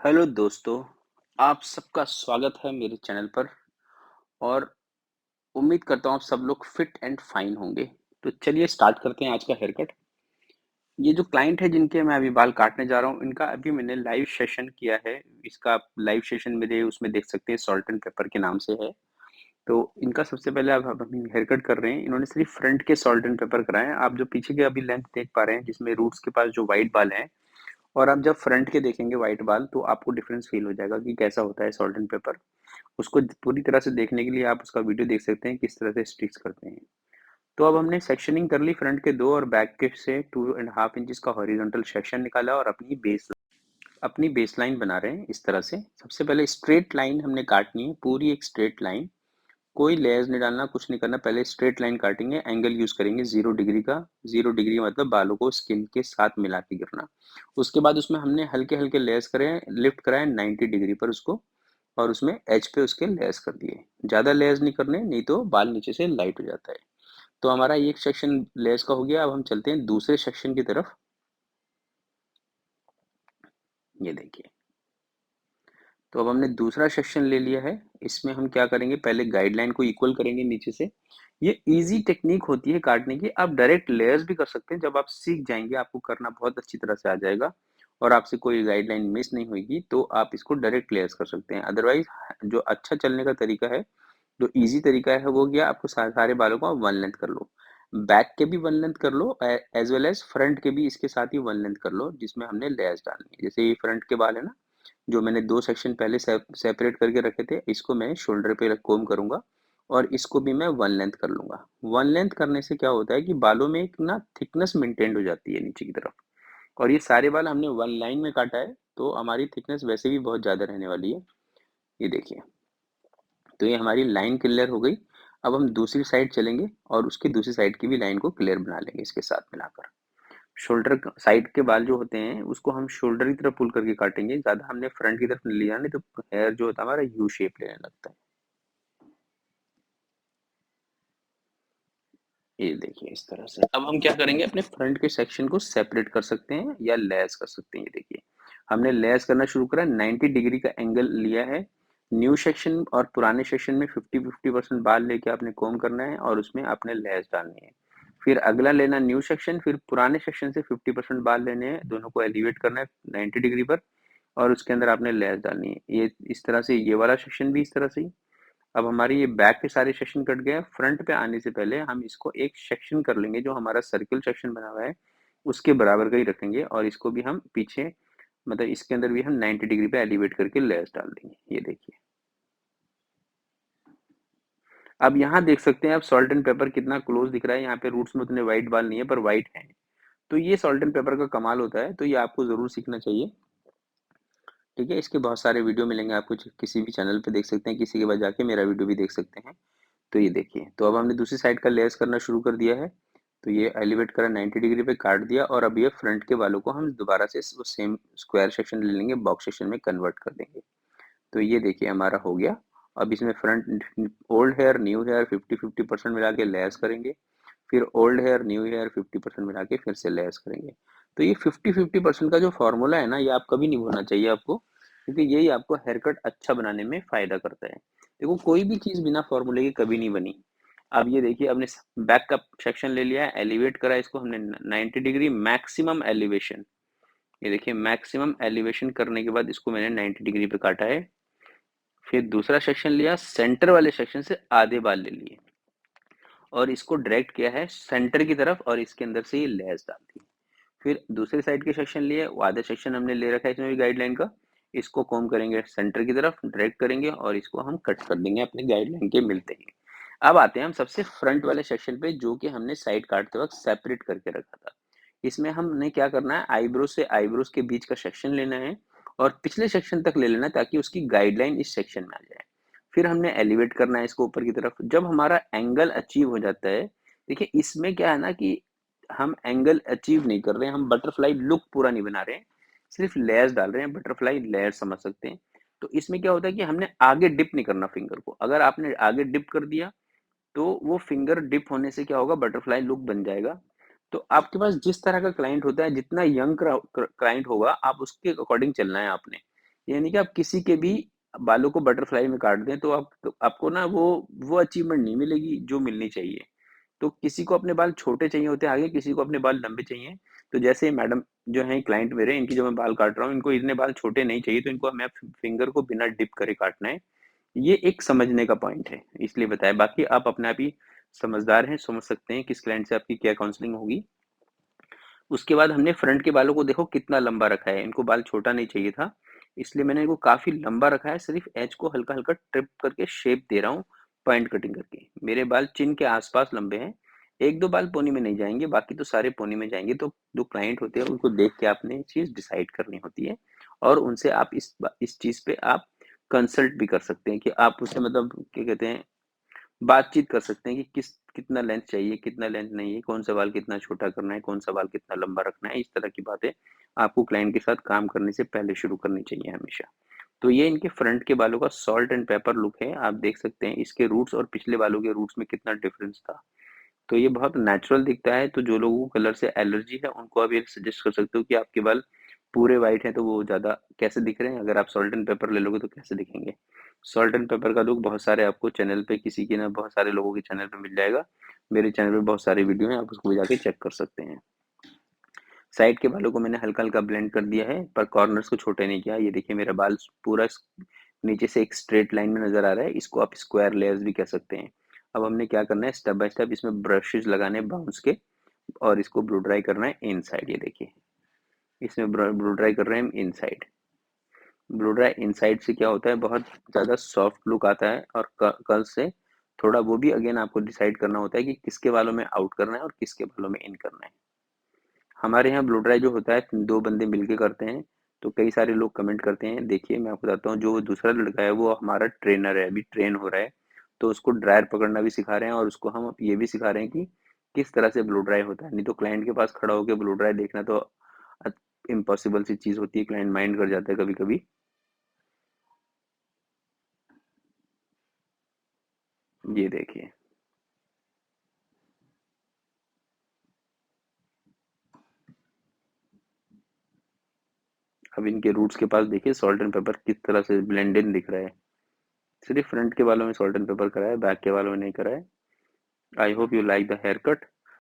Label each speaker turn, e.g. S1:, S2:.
S1: Hello दोस्तों, आप सबका स्वागत है मेरे चैनल पर और उम्मीद करता हूँ आप सब लोग फिट एंड फाइन होंगे। तो चलिए स्टार्ट करते हैं आज का हेयर कट। ये जो क्लाइंट है जिनके मैं अभी बाल काटने जा रहा हूँ, इनका अभी मैंने लाइव सेशन किया है। इसका लाइव सेशन मेरे उसमें देख सकते हैं, सॉल्ट एंड पेपर के नाम से है। तो इनका सबसे पहले आप अभी हेयर कट कर रहे हैं। इन्होंने सिर्फ फ्रंट के सॉल्ट एंड पेपर कराए हैं। आप जो पीछे के अभी लेंथ देख पा रहे हैं, जिसमें रूट्स के पास जो व्हाइट बाल हैं, और आप जब फ्रंट के देखेंगे व्हाइट बाल, तो आपको डिफरेंस फील हो जाएगा कि कैसा होता है सॉल्ट एंड पेपर। उसको पूरी तरह से देखने के लिए आप उसका वीडियो देख सकते हैं किस तरह से स्टिच करते हैं। तो अब हमने सेक्शनिंग कर ली, फ्रंट के 2 और बैक के से 2.5 इंचेस का हॉरिजॉन्टल सेक्शन निकाला और अपनी बेस लाइन बना रहे हैं इस तरह से। सबसे पहले स्ट्रेट लाइन हमने काटनी है, पूरी एक स्ट्रेट लाइन। कोई लेयर्स नहीं डालना, कुछ नहीं करना, पहले स्ट्रेट लाइन काटेंगे। एंगल यूज करेंगे 0 डिग्री का। 0 डिग्री मतलब बालों को स्किन के साथ मिला के गिरना। उसके बाद उसमें हमने हल्के हल्के लेयर्स करे, लिफ्ट कराए 90 डिग्री पर उसको, और उसमें एज पे उसके लेयर्स कर दिए। ज़्यादा लेयर्स नहीं करने, नहीं तो बाल नीचे से लाइट हो जाता है। तो हमारा ये एक सेक्शन लेयर्स का हो गया। अब हम चलते हैं दूसरे सेक्शन की तरफ। ये देखिए, तो अब हमने दूसरा सेक्शन ले लिया है। इसमें हम क्या करेंगे, पहले गाइडलाइन को इक्वल करेंगे नीचे से। ये इजी टेक्निक होती है काटने की। आप डायरेक्ट लेयर्स भी कर सकते हैं। जब आप सीख जाएंगे, आपको करना बहुत अच्छी तरह से आ जाएगा और आपसे कोई गाइडलाइन मिस नहीं होगी, तो आप इसको डायरेक्ट लेयर्स कर सकते हैं। अदरवाइज जो अच्छा चलने का तरीका है, जो इजी तरीका है, वो गया आपको सारे बालों को वन लेंथ कर लो। बैक के भी वन लेंथ कर लो, एज वेल एज फ्रंट के भी इसके साथ ही वन लेंथ कर लो, जिसमें हमने लेयर्स डालनी है। जैसे ये फ्रंट के बाल है ना, जो मैंने 2 सेक्शन पहले सेपरेट करके रखे थे, इसको मैं शोल्डर पे कोम करूंगा और इसको भी मैं वन लेंथ कर लूंगा। वन लेंथ करने से क्या होता है कि बालों में एक ना थिकनेस मेंटेन हो जाती है नीचे की तरफ। और ये सारे बाल हमने वन लाइन में काटा है, तो हमारी थिकनेस वैसे भी बहुत ज्यादा रहने वाली है। ये देखिए, तो ये हमारी लाइन क्लियर हो गई। अब हम दूसरी साइड चलेंगे और उसकी दूसरी साइड की भी लाइन को क्लियर बना लेंगे इसके साथ मिलाकर। शोल्डर साइड के बाल जो होते हैं, उसको हम शोल्डर की तरफ पुल करके काटेंगे। ज्यादा हमने फ्रंट की तरफ नहीं लिया, नहीं तो हेयर जो होता है हमारा यू शेप लेने लगता है। ये देखिए इस तरह से। अब हम क्या करेंगे, अपने फ्रंट के सेक्शन को सेपरेट कर सकते हैं या लेस कर सकते हैं। ये देखिए, हमने लेस करना शुरू करा, 90 डिग्री का एंगल लिया है। न्यू सेक्शन और पुराने सेक्शन में 50-50% बाल लेके आपने कोम करना है और उसमें आपने लेस डालनी है। फिर अगला लेना न्यू सेक्शन, फिर पुराने सेक्शन से 50% बाल लेने हैं, दोनों को एलिवेट करना है 90 डिग्री पर, और उसके अंदर आपने लेस डालनी है। ये इस तरह से, ये वाला सेक्शन भी इस तरह से ही। अब हमारी ये बैक के सारे सेक्शन कट गए। फ्रंट पे आने से पहले हम इसको एक सेक्शन कर लेंगे, जो हमारा सर्किल सेक्शन बना हुआ है उसके बराबर का ही रखेंगे, और इसको भी हम पीछे, मतलब इसके अंदर भी हम 90 डिग्री पे एलिवेट करके लेयर्स डाल देंगे। ये देखिए, अब यहाँ देख सकते हैं आप सॉल्ट एंड पेपर कितना क्लोज दिख रहा है। यहाँ पे रूट्स में उतने व्हाइट बाल नहीं है, पर व्हाइट है। तो ये सॉल्ट एंड पेपर का कमाल होता है, तो ये आपको जरूर सीखना चाहिए। ठीक है, इसके बहुत सारे वीडियो मिलेंगे आपको, किसी भी चैनल पे देख सकते हैं, किसी के बाद जाके मेरा वीडियो भी देख सकते हैं। तो ये देखिए, तो अब हमने दूसरी साइड का लेयर्स करना शुरू कर दिया है। तो ये एलिवेट करा, 90 डिग्री पे काट दिया, और अब ये फ्रंट के बालों को हम दोबारा से वो सेम स्क्वायर सेक्शन ले लेंगे, बॉक्स सेक्शन में कन्वर्ट कर देंगे। तो ये देखिए हमारा हो गया। अब इसमें front old hair new hair 50-50% मिला के लेयर्स करेंगे। फिर ओल्ड हेयर न्यू हेयर 50% मिला के फिर से लेयर्स करेंगे। तो ये 50-50% का जो फॉर्मूला है ना, ये आप कभी नहीं भूलना चाहिए आपको, क्योंकि यही आपको हेयर कट अच्छा बनाने में फायदा करता है। देखो, कोई भी चीज बिना फॉर्मूले के कभी नहीं बनी। अब ये देखिए, हमने बैक का सेक्शन ले लिया है, एलिवेट करा इसको हमने 90 डिग्री मैक्सिमम एलिवेशन। ये देखिए, मैक्सिमम एलिवेशन करने के बाद इसको मैंने 90 डिग्री पे काटा है। फिर दूसरा सेक्शन लिया, सेंटर वाले सेक्शन से आधे बाल ले लिए और इसको डायरेक्ट किया है सेंटर की तरफ, और इसके अंदर से ये लेस डाल दी। फिर दूसरे साइड के सेक्शन लिए, वो आधे सेक्शन हमने ले रखा है इसमें भी गाइडलाइन का। इसको कॉम करेंगे सेंटर की तरफ, डायरेक्ट करेंगे और इसको हम कट कर देंगे अपने गाइडलाइन के मिलते ही। अब आते हैं हम सबसे फ्रंट वाले सेक्शन पे, जो कि हमने साइड काटते वक्त सेपरेट करके रखा था। इसमें हमने क्या करना है, आईब्रो से आईब्रोज के बीच का सेक्शन लेना है और पिछले सेक्शन तक ले लेना है, ताकि उसकी गाइडलाइन इस सेक्शन में आ जाए। फिर हमने एलिवेट करना है इसको ऊपर की तरफ। जब हमारा एंगल अचीव हो जाता है, देखिए इसमें क्या है ना कि हम एंगल अचीव नहीं कर रहे हैं, हम बटरफ्लाई लुक पूरा नहीं बना रहे हैं, सिर्फ लेयर्स डाल रहे हैं। बटरफ्लाई लेयर समझ सकते हैं। तो इसमें क्या होता है कि हमने आगे डिप नहीं करना फिंगर को। अगर आपने आगे डिप कर दिया, तो वो फिंगर डिप होने से क्या होगा, बटरफ्लाई लुक बन जाएगा। तो आपके पास जिस तरह का क्लाइंट होता है, जितना यंग क्लाइंट होगा, आप उसके अकॉर्डिंग चलना है आपने। यानी कि आप किसी के भी बालों को बटरफ्लाई में काट दें तो आपको ना वो अचीवमेंट नहीं मिलेगी जो मिलनी चाहिए। तो किसी को अपने बाल छोटे चाहिए होते हैं आगे, किसी को अपने बाल लंबे चाहिए। तो जैसे मैडम जो हैं क्लाइंट मेरे, इनकी जो मैं बाल काट रहा हूँ, इनको इतने बाल छोटे नहीं चाहिए, तो इनको हमें फिंगर को बिना डिप करे काटना है। ये एक समझने का पॉइंट है, इसलिए बताया। बाकी आप अपने आप ही समझदार हैं, समझ सकते हैं किस क्लाइंट से आपकी क्या काउंसलिंग होगी। उसके बाद हमने फ्रंट के बालों को देखो कितना लंबा रखा है, इनको बाल छोटा नहीं चाहिए था, इसलिए मैंने इनको काफी लंबा रखा है। सिर्फ एज को हल्का हल्का ट्रिप करके शेप दे रहा हूँ, पॉइंट कटिंग करके। मेरे बाल चिन के आसपास लंबे हैं, एक दो बाल पोनी में नहीं जाएंगे, बाकी तो सारे पोनी में जाएंगे। तो जो क्लाइंट होते हैं उनको देख के आपने ये चीज डिसाइड करनी होती है, और उनसे आप इस चीज पे आप कंसल्ट भी कर सकते हैं कि आप उससे मतलब क्या कहते हैं, बातचीत कर सकते हैं कि कितना लेंथ चाहिए, कितना लेंथ नहीं है, कौन सा बाल कितना छोटा करना है, कौन सा बाल कितना लंबा रखना है। इस तरह की बातें आपको क्लाइंट के साथ काम करने से पहले शुरू करनी चाहिए हमेशा। तो ये इनके फ्रंट के बालों का सॉल्ट एंड पेपर लुक है। आप देख सकते हैं इसके रूट्स और पिछले बालों के रूट्स में कितना डिफरेंस था। तो ये बहुत नेचुरल दिखता है। तो जो लोगों को कलर से एलर्जी है उनको आप ये सजेस्ट कर सकते हो कि आपके बाल पूरे वाइट हैं तो वो ज़्यादा कैसे दिख रहे हैं, अगर आप सॉल्ट एंड पेपर ले लोगे तो कैसे दिखेंगे। सॉल्ट एंड पेपर का लुक बहुत सारे आपको चैनल पे, किसी के ना बहुत सारे लोगों के चैनल पे मिल जाएगा। मेरे चैनल पे बहुत सारी वीडियो हैं, आप उसको भी जाके चेक कर सकते हैं। साइड के बालों को मैंने हल्का हल्का ब्लेंड कर दिया है, पर कॉर्नर्स को छोटे नहीं किया। ये देखिए मेरा बाल पूरा नीचे से एक स्ट्रेट लाइन में नजर आ रहा है, इसको आप स्क्वायर लेयर्स भी कह सकते हैं। अब हमने क्या करना है, स्टेप बाय स्टेप इसमें ब्रशेज लगाने हैं बाउंस के, और इसको ब्लू ड्राई करना है इन साइड। ये देखिए इसमें ब्लू ड्राई कर रहे हैं हम इन साइड। ब्लू ड्राई इन साइड से क्या होता है, बहुत ज़्यादा सॉफ्ट लुक आता है, और कर्ल से थोड़ा वो भी अगेन आपको डिसाइड करना होता है कि किसके बालों में आउट करना है और किसके बालों में इन करना है। हमारे यहाँ ब्लो ड्राई जो होता है 2 बंदे मिलके करते हैं, तो कई सारे लोग कमेंट करते हैं। देखिए मैं आपको बताता हूँ, जो दूसरा लड़का है वो हमारा ट्रेनर है, अभी ट्रेन हो रहा है, तो उसको ड्रायर पकड़ना भी सिखा रहे हैं, और उसको हम ये भी सिखा रहे हैं कि किस तरह से ब्लो ड्राई होता है। नहीं तो क्लाइंट के पास खड़ा होकर ब्लो ड्राई देखना तो इम्पॉसिबल सी चीज़ होती है, क्लाइंट माइंड कर जाता है कभी-कभी। ये देखिए, अब इनके रूट्स के पास देखिए सॉल्ट एंड पेपर किस तरह से ब्लेंड इन दिख रहा है। सिर्फ फ्रंट के बालों में सॉल्ट एंड पेपर करा है, बैक के बालों में नहीं करा है। I hope you like the hair cut.